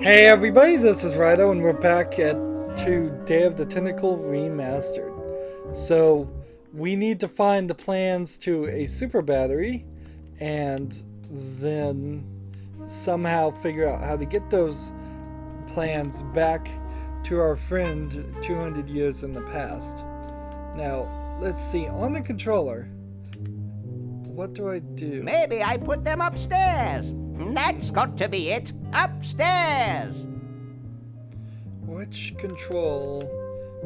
Hey everybody, this is Rydo and we're back to Day of the Tentacle Remastered. So, we need to find the plans to a super battery and then somehow figure out how to get those plans back to our friend 200 years in the past. Now, let's see, on the controller, what do I do? Maybe I put them upstairs. That's got to be it. Upstairs. Which control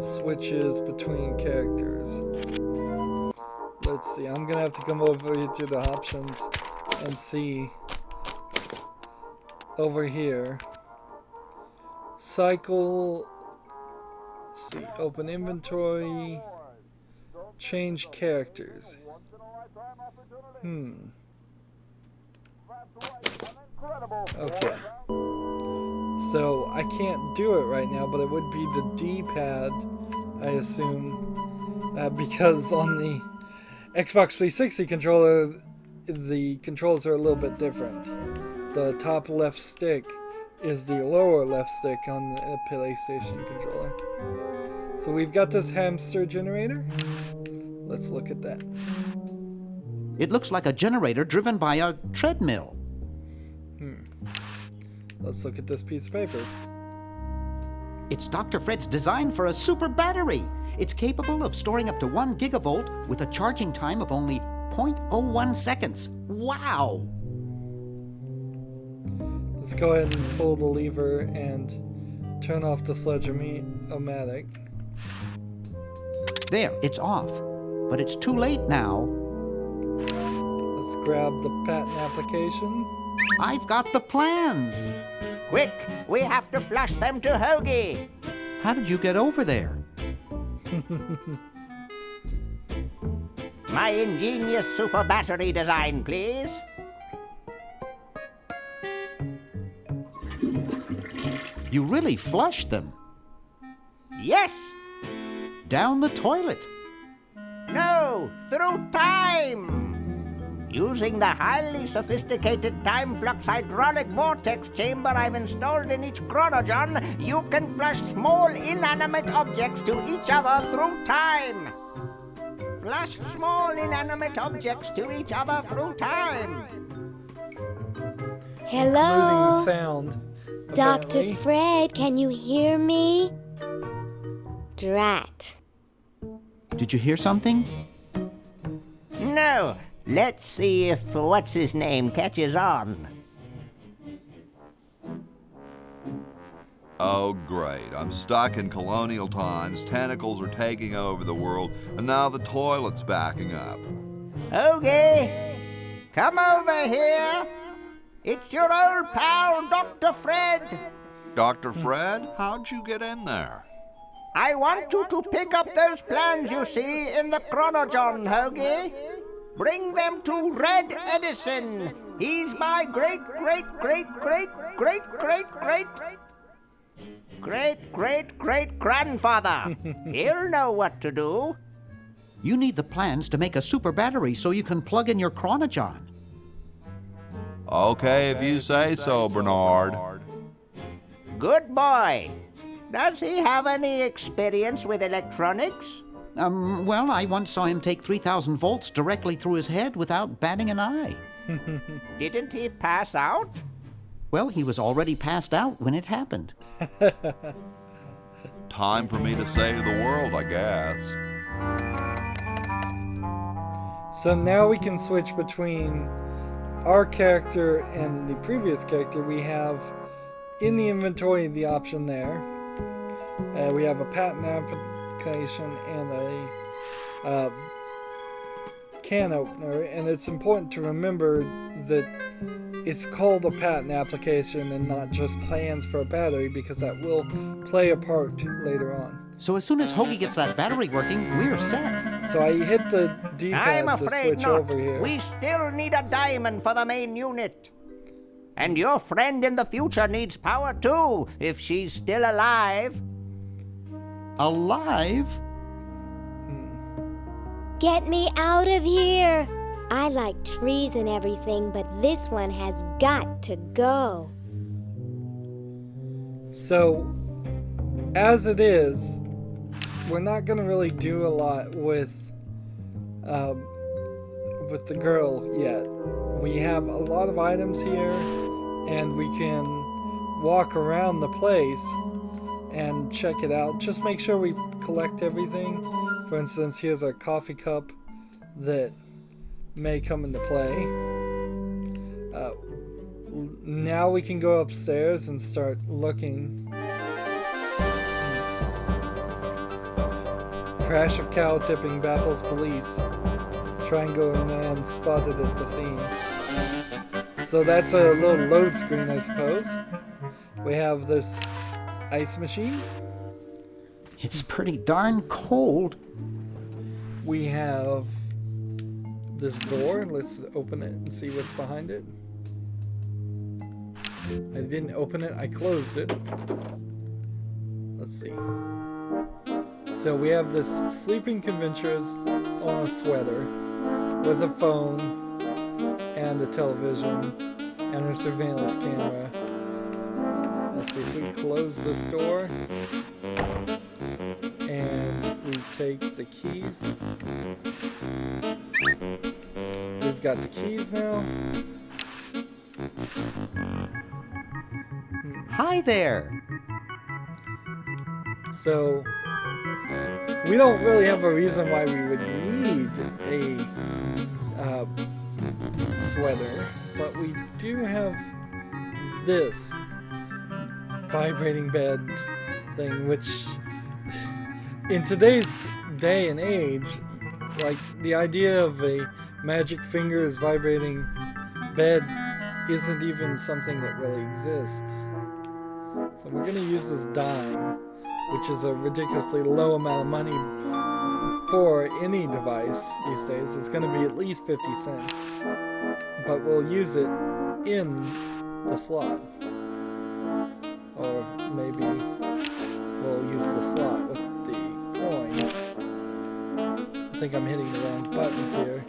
switches between characters? Let's see, I'm gonna have to come over here to the options and see over here. Cycle, let's see, open inventory, change characters. Okay. So I can't do it right now, but it would be the D-pad, I assume, because on the Xbox 360 controller, the controls are a little bit different. The top left stick is the lower left stick on the PlayStation controller. So we've got this hamster generator. Let's look at that. It looks like a generator driven by a treadmill. Let's look at this piece of paper. It's Dr. Fred's design for a super battery. It's capable of storing up to 1 gigavolt with a charging time of only 0.01 seconds. Wow! Let's go ahead and pull the lever and turn off the sledge-o-matic. There, it's off. But it's too late now. Let's grab the patent application. I've got the plans. Quick, we have to flush them to Hoagie. How did you get over there? My ingenious super battery design, please. You really flushed them. Yes. Down the toilet. No, through time. Using the highly sophisticated time flux hydraulic vortex chamber I've installed in each chronogen, you can flush small inanimate objects to each other through time. Flush small inanimate objects to each other through time. Including Hello? sound. Dr. apparently. Fred, can you hear me? Drat. Did you hear something? No. Let's see if what's-his-name catches on. Oh, great. I'm stuck in colonial times, tentacles are taking over the world, and now the toilet's backing up. Hoagie, come over here. It's your old pal, Dr. Fred. Dr. Fred, how'd you get in there? I want you to pick up those plans you see in the chronogen, Hoagie. Bring them to Red Edison. He's my great-great-great-great-great-great-great-great-grandfather. He'll know what to do. You need the plans to make a super battery so you can plug in your chronogen. Okay, if you say so, Bernard. Good boy. Does he have any experience with electronics? Well, I once saw him take 3,000 volts directly through his head without batting an eye. Didn't he pass out? Well, he was already passed out when it happened. Time for me to save the world, I guess. So now we can switch between our character and the previous character. We have in the inventory the option there. We have a patent application and a can opener, and it's important to remember that it's called a patent application and not just plans for a battery, because that will play a part later on. So as soon as Hoagie gets that battery working, we're set. So I hit the I'm D-pad to afraid switch not. over here. We still need a diamond for the main unit. And your friend in the future needs power too, if she's still alive. Alive? Get me out of here. I like trees and everything, but this one has got to go. So, as it is, we're not going to really do a lot with the girl yet. We have a lot of items here, and we can walk around the place and check it out. Just make sure we collect everything. For instance, here's our coffee cup that may come into play. Now we can go upstairs and start looking. Crash of cow tipping baffles police. Triangular man spotted at the scene. So that's a little load screen, I suppose. We have this ice machine. It's pretty darn cold. We have this door. Let's open it and see what's behind it. I didn't open it, I closed it. Let's see. So we have this sleeping conventress on a sweater with a phone and a television and a surveillance camera. Let's see if we close this door and we take the keys. We've got the keys now. Hi there. So we don't really have a reason why we would need a sweater, but we do have this vibrating bed thing, which in today's day and age, like the idea of a magic fingers vibrating bed isn't even something that really exists. So we're going to use this dime, which is a ridiculously low amount of money for any device these days. It's going to be at least 50 cents. But we'll use it in the slot. Or maybe we'll use the slot with the coin. I think I'm hitting the wrong buttons here.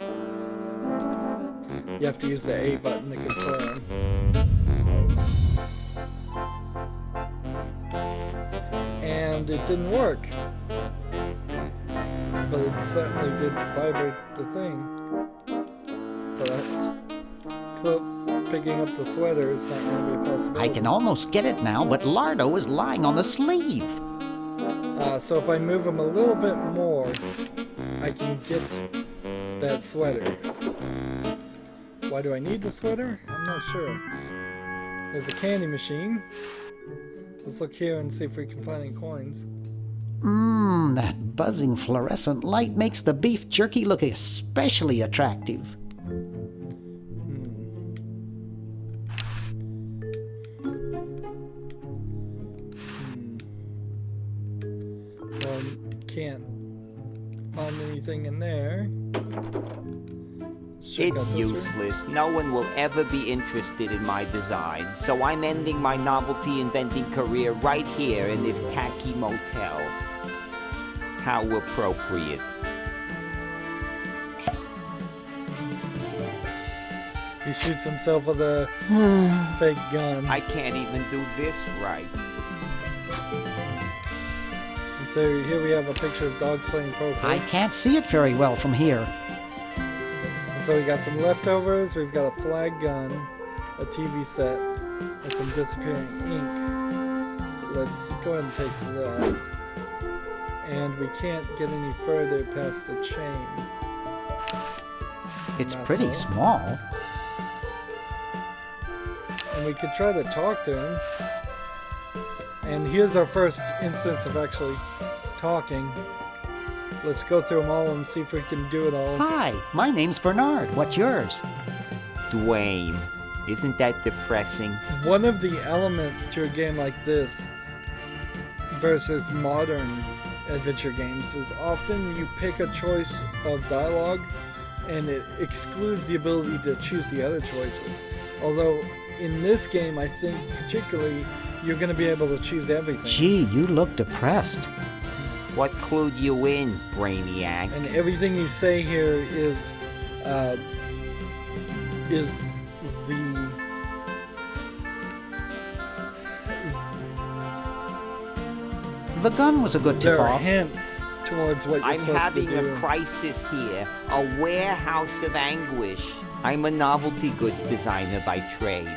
You have to use the A button to confirm. And it didn't work. But it certainly did vibrate the thing. But picking up the sweater is not going to be a possibility. I can almost get it now, but Lardo is lying on the sleeve. So if I move him a little bit more, I can get that sweater. Why do I need the sweater? I'm not sure. There's a candy machine. Let's look here and see if we can find any coins. That buzzing fluorescent light makes the beef jerky look especially attractive. Well, can't find anything in there. It's useless. No one will ever be interested in my design, so I'm ending my novelty inventing career right here in this tacky motel. How appropriate. He shoots himself with a fake gun. I can't even do this right. And so here we have a picture of dogs playing poker. I can't see it very well from here. And so we got some leftovers. We've got a flag gun, a TV set, and some disappearing ink. Let's go ahead and take that. And we can't get any further past the chain. It's pretty small. And we could try to talk to him. And here's our first instance of actually talking. Let's go through them all and see if we can do it all. Hi, my name's Bernard. What's yours? Dwayne. Isn't that depressing? One of the elements to a game like this versus modern adventure games is often you pick a choice of dialogue and it excludes the ability to choose the other choices. Although in this game, I think particularly you're going to be able to choose everything. Gee, you look depressed. What clued you in, Brainiac? And everything you say here is the The gun was a good There are tip-off. hints towards what you're I'm supposed having to do. a crisis here, a warehouse of anguish. I'm a novelty goods designer by trade.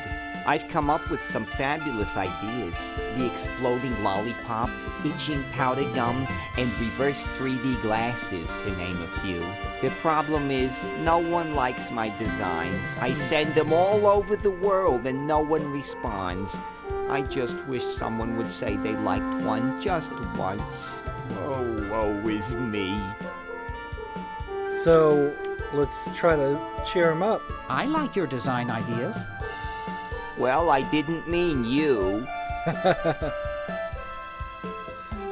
I've come up with some fabulous ideas. The exploding lollipop, itching powder gum, and reverse 3D glasses, to name a few. The problem is, no one likes my designs. I send them all over the world and no one responds. I just wish someone would say they liked one just once. Oh, woe is me. So let's try to cheer him up. I like your design ideas. Well, I didn't mean you.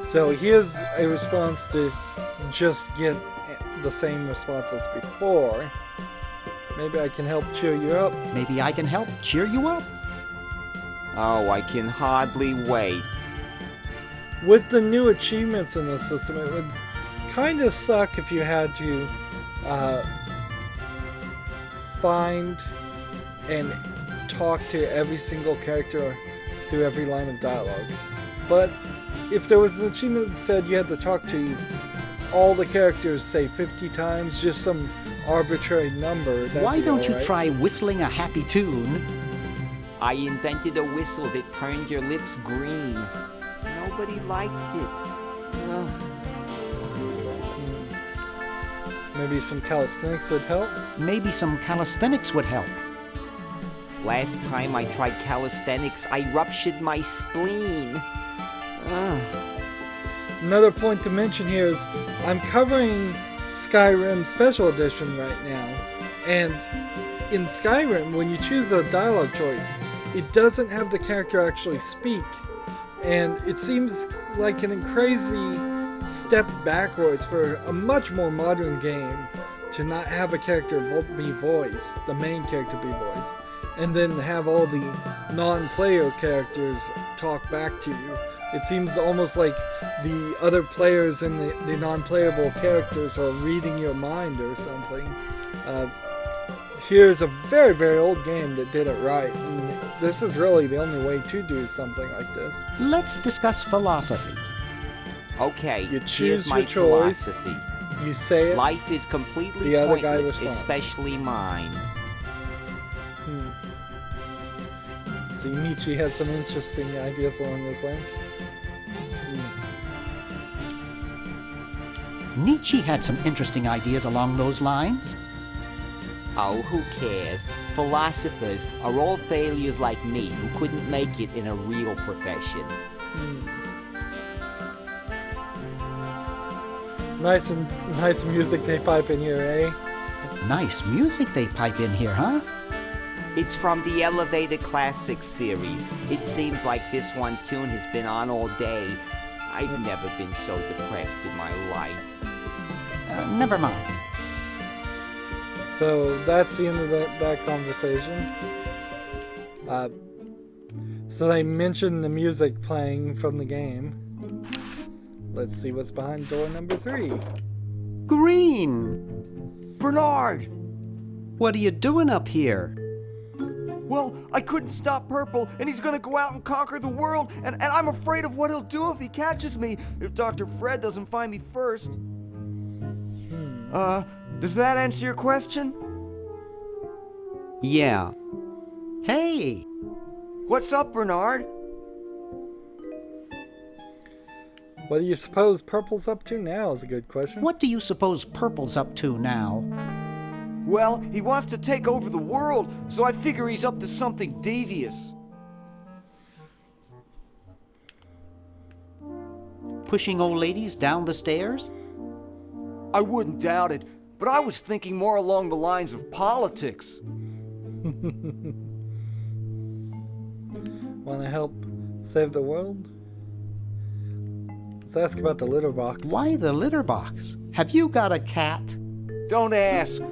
So here's a response to just get the same response as before. Maybe I can help cheer you up. Maybe I can help cheer you up. Oh, I can hardly wait. With the new achievements in the system, it would kind of suck if you had to find and talk to every single character through every line of dialogue. But if there was an achievement that said you had to talk to all the characters, say 50 times, just some arbitrary number, that'd Why be don't you alright. try whistling a happy tune? I invented a whistle that turned your lips green. Nobody liked it. Ugh. Maybe some calisthenics would help? Maybe some calisthenics would help. Last time I tried calisthenics, I ruptured my spleen. Ugh. Another point to mention here is I'm covering Skyrim Special Edition right now, and in Skyrim, when you choose a dialogue choice, it doesn't have the character actually speak, and it seems like an crazy step backwards for a much more modern game to not have a character be voiced, the main character be voiced, and then have all the non-player characters talk back to you. It seems almost like the other players and the non-playable characters are reading your mind or something. Here's a very, very old game that did it right, and this is really the only way to do something like this. Let's discuss philosophy. Okay, You choose here's my your choice. philosophy. You say it, Life is completely The other guy pointless, responds. especially mine. See, Nietzsche had some interesting ideas along those lines. Nietzsche had some interesting ideas along those lines. Oh, who cares? Philosophers are all failures like me who couldn't make it in a real profession. Nice music they pipe in here, eh? Nice music they pipe in here, huh? It's from the Elevator Classics series. It seems like this one tune has been on all day. I've never been so depressed in my life. Never mind. So that's the end of that conversation. So they mentioned the music playing from the game. Let's see what's behind door number 3. Green! Bernard! What are you doing up here? Well, I couldn't stop Purple, and he's gonna go out and conquer the world, and I'm afraid of what he'll do if he catches me, if Dr. Fred doesn't find me first. Does that answer your question? Yeah. Hey! What's up, Bernard? What do you suppose Purple's up to now is a good question. What do you suppose Purple's up to now? Well, he wants to take over the world, so I figure he's up to something devious. Pushing old ladies down the stairs? I wouldn't doubt it, but I was thinking more along the lines of politics. Want to help save the world? Let's ask about the litter box. Why the litter box? Have you got a cat? Don't ask.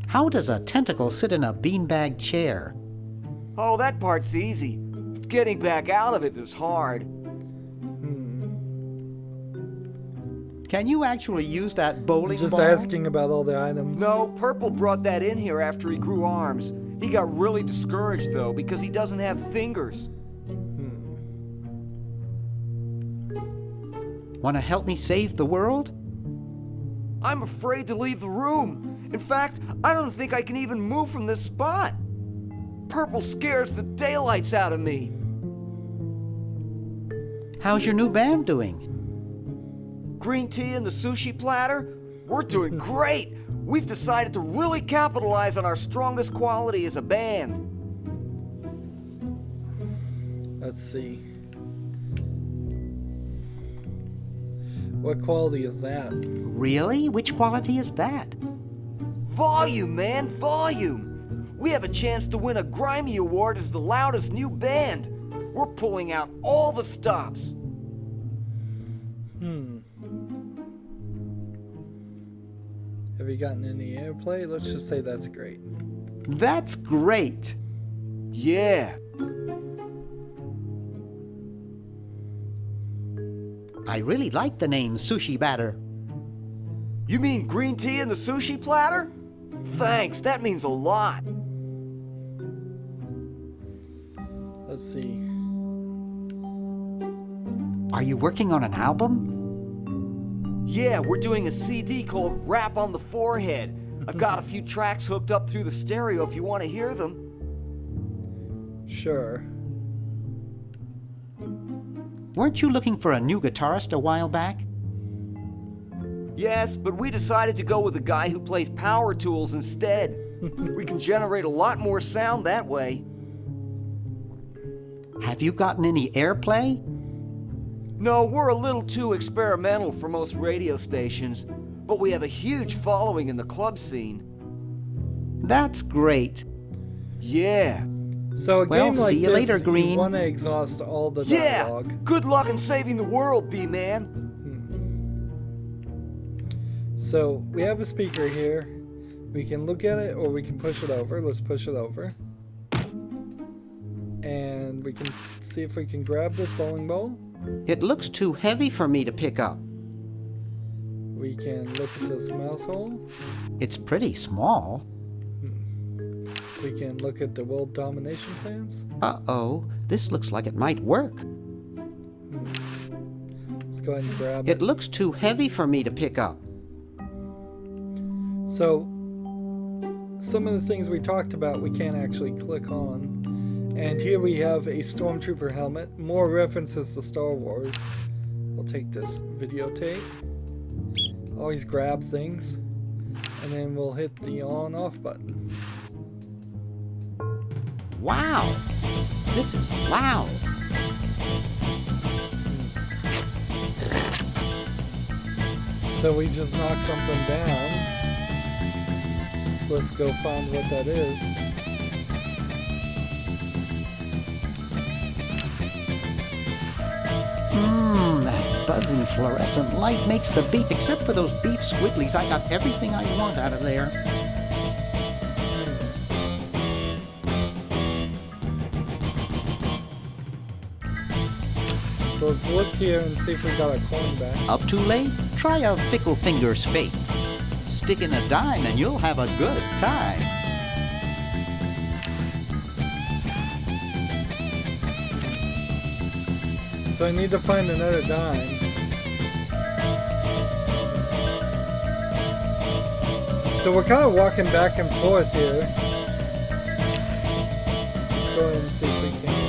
How does a tentacle sit in a beanbag chair? Oh, that part's easy. It's getting back out of it that's hard. Can you actually use that bowling Just ball? asking about all the items. No, Purple brought that in here after he grew arms. He got really discouraged, though, because he doesn't have fingers. Want to help me save the world? I'm afraid to leave the room. In fact, I don't think I can even move from this spot. Purple scares the daylights out of me. How's your new band doing? Green tea and the sushi platter? We're doing great. We've decided to really capitalize on our strongest quality as a band. Let's see. What quality is that? Really? Which quality is that? Volume, man, volume. We have a chance to win a Grimy Award as the loudest new band. We're pulling out all the stops. Have you gotten any airplay? Let's just say that's great. That's great. Yeah. I really like the name Sushi Batter. You mean green tea and the sushi platter? Thanks, that means a lot. Let's see. Are you working on an album? Yeah, we're doing a CD called Rap on the Forehead. I've got a few tracks hooked up through the stereo if you want to hear them. Sure. Weren't you looking for a new guitarist a while back? Yes, but we decided to go with a guy who plays power tools instead. We can generate a lot more sound that way. Have you gotten any airplay? No, we're a little too experimental for most radio stations, but we have a huge following in the club scene. That's great. Yeah. So a Well, game like see you this, later, Green. you want to exhaust all the Yeah! dialogue. Good luck in saving the world, B-Man. So we have a speaker here. We can look at it or we can push it over. Let's push it over. And we can see if we can grab this bowling ball. It looks too heavy for me to pick up. We can look at this mouse hole. It's pretty small. We can look at the world domination plans. Uh-oh, this looks like it might work. Let's go ahead and grab It it. looks too heavy for me to pick up. So some of the things we talked about we can't actually click on. And here we have a Stormtrooper helmet. More references to Star Wars. We'll take this videotape. Always grab things. And then we'll hit the on-off button. Wow, this is loud. So we just knocked something down. Let's go find what that is. That buzzing fluorescent light makes the beep. Except for those beef squigglies, I got everything I want out of there. So let's look here and see if we got a coin back. Up too late? Try a fickle finger's fate. Stick in a dime and you'll have a good time. So I need to find another dime. So we're kind of walking back and forth here. Let's go ahead and see if we can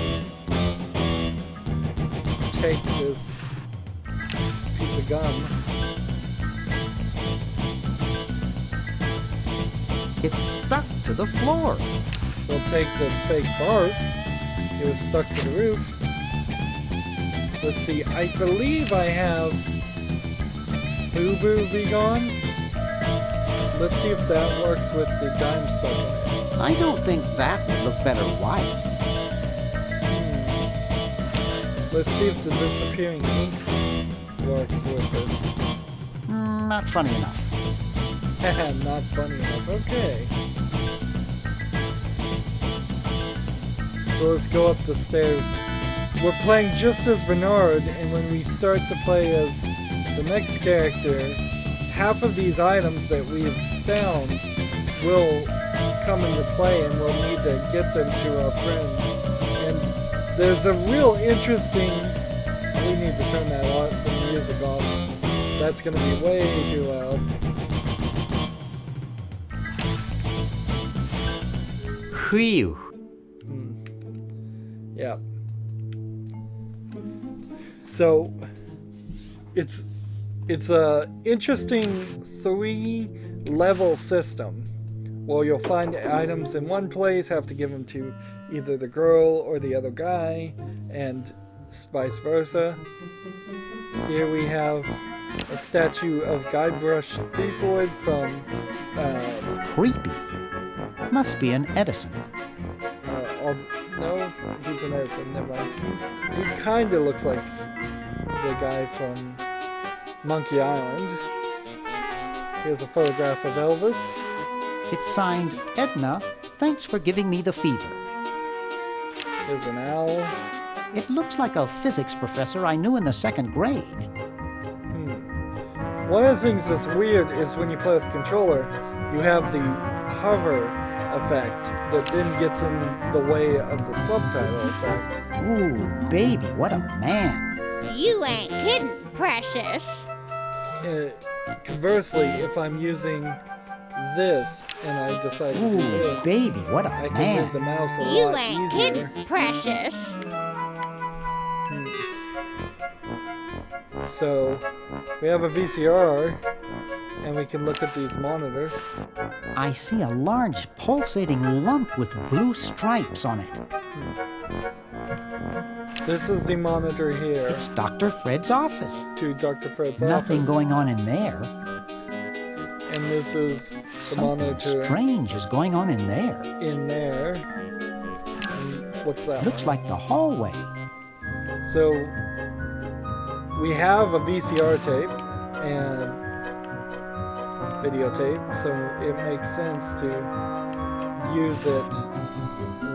take this piece of gum. It's stuck to the floor. We'll take this fake barf. It was stuck to the roof. Let's see, I believe I have Boo Boo Be Gone. Let's see if that works with the dime stuck in it. I don't think that would look better white. Let's see if the disappearing ink works with this. Not funny enough. Not funny enough. Okay. So let's go up the stairs. We're playing just as Bernard, and when we start to play as the next character, half of these items that we've found will come into play, and we'll need to get them to our friend. And there's a real interesting... We need to turn that on, the music off. That's going to be way too loud. Whew. Yeah. So it's a interesting 3-level system. Well, you'll find items in one place, have to give them to either the girl or the other guy, and vice versa. Here we have a statue of Guybrush Threepwood from Creepy. Must be an Edison. no, he's an Edison, never mind. He kinda looks like the guy from Monkey Island. Here's a photograph of Elvis. It's signed, Edna, thanks for giving me the fever. There's an owl. It looks like a physics professor I knew in the 2nd grade. One of the things that's weird is when you play with the controller, you have the hover effect that then gets in the way of the subtitle effect. Ooh, baby, what a man. You ain't kidding, precious. Conversely, if I'm using this and I decide to do Ooh, this, baby, what a I can man. move the mouse a You lot ain't easier. kidding, precious. So we have a VCR and we can look at these monitors. I see a large pulsating lump with blue stripes on it. This is the monitor here It's Dr. Fred's office. to Dr. Fred's Nothing office. going on in there. And this is the Something monitor strange is going on in there. in there. And what's that Looks one? like the hallway. So we have a VCR tape and videotape, so it makes sense to use it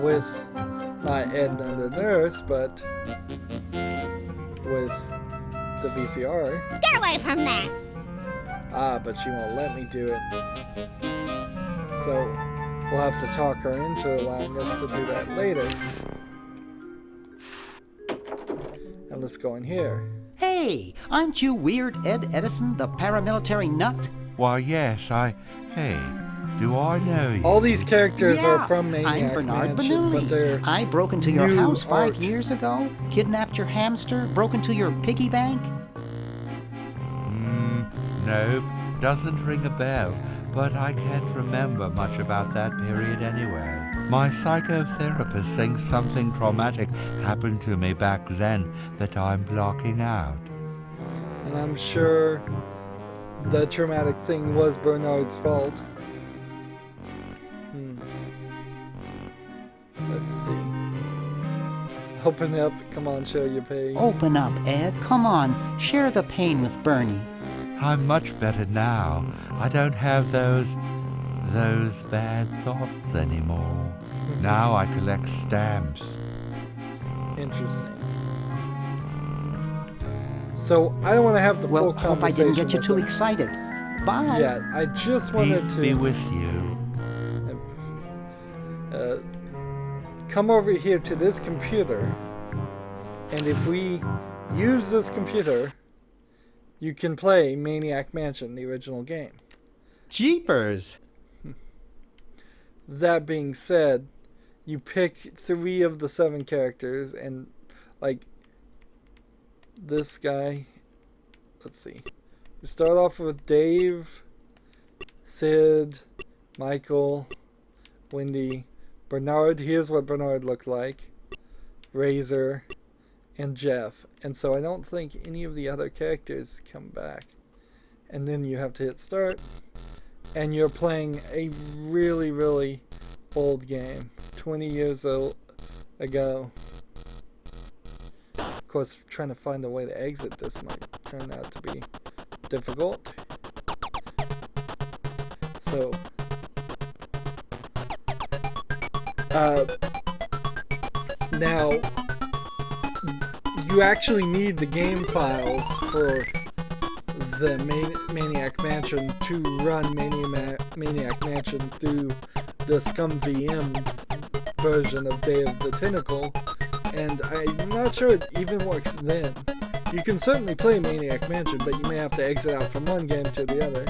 with not Edna the nurse, but with the VCR. Get away from that. But she won't let me do it. So we'll have to talk her into allowing us to do that later. And let's go in here. Hey, aren't you Weird Ed Edison, the paramilitary nut? Why, yes, Hey, do I know you? All these characters Yeah, are from Maniac I'm Bernard Mansion, but they're Bernoulli. I broke into your new house 5 art. years ago, kidnapped your hamster, broke into your piggy bank. Nope, doesn't ring a bell, but I can't remember much about that period anyway. My psychotherapist thinks something traumatic happened to me back then that I'm blocking out. And I'm sure the traumatic thing was Bernard's fault. Let's see. Open up. Come on, show your page. Open up, Ed. Come on, share the pain with Bernie. I'm much better now. I don't have those bad thoughts anymore. Now I collect stamps. Interesting. So I don't want to have the Well, full hope I conversation. didn't get you with too them excited. Bye. yet. I just wanted Peace be to with you. come over here to this computer, and if we use this computer, you can play Maniac Mansion, the original game. Jeepers! That being said, you pick 3 of the 7 characters, and like this guy, let's see. You start off with Dave, Sid, Michael, Wendy, Bernard. Here's what Bernard looked like. Razor, and Jeff. And so I don't think any of the other characters come back. And then you have to hit start. And you're playing a really, really old game. 20 years ago. Of course, trying to find a way to exit this might turn out to be difficult. So, now, you actually need the game files for the Maniac Mansion to run Maniac Mansion through the ScumVM version of Day of the Tentacle, and I'm not sure it even works then. You can certainly play Maniac Mansion, but you may have to exit out from one game to the other.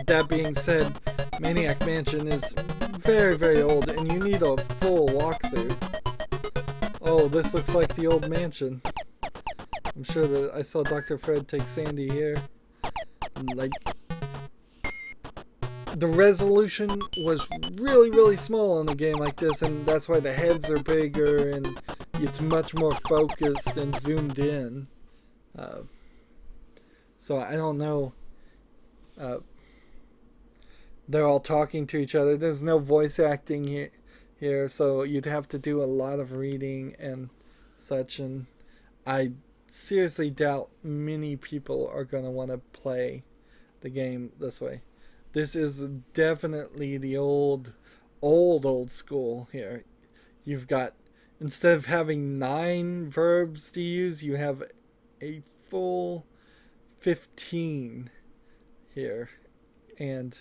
That being said, Maniac Mansion is very, very old, and you need a full walkthrough. Oh, this looks like the old mansion. I'm sure that I saw Dr. Fred take Sandy here. And, like, the resolution was really, really small in a game like this, and that's why the heads are bigger, and it's much more focused and zoomed in. So I don't know. They're all talking to each other. There's no voice acting here, so you'd have to do a lot of reading and such, and I seriously doubt many people are going to want to play the game this way. This is definitely the old school here. You've got, instead of having 9 verbs to use, you have a full 15 here. And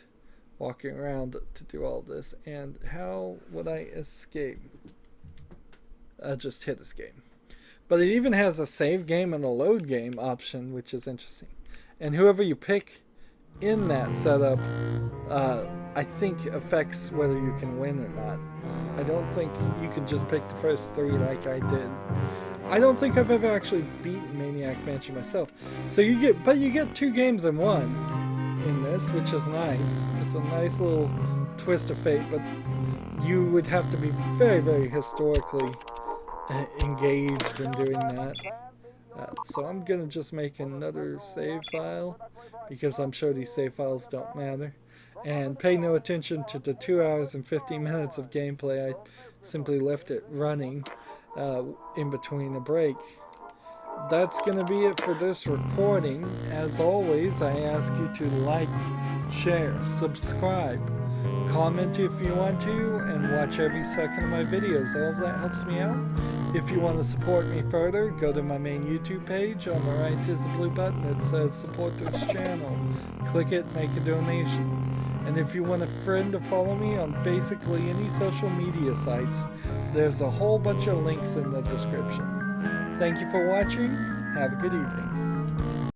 walking around to do all this. And how would I escape? Just hit escape. But it even has a save game and a load game option, which is interesting. And whoever you pick in that setup, I think affects whether you can win or not. I don't think you can just pick the first 3 like I did. I don't think I've ever actually beaten Maniac Mansion myself. So you get 2 games in one in this, which is nice. It's a nice little twist of fate, but you would have to be very, very historically engaged in doing that. So I'm gonna just make another save file, because I'm sure these save files don't matter, and pay no attention to the 2 hours and 15 minutes of gameplay. I simply left it running in between a break. That's gonna be it for this recording. As always, I ask you to like, share, subscribe, comment if you want to, and watch every second of my videos. All of that helps me out. If you want to support me further, go to my main YouTube page. On the right is a blue button that says support this channel. Click it, make a donation. And if you want a friend to follow me on basically any social media sites, there's a whole bunch of links in the description. Thank you for watching. Have a good evening.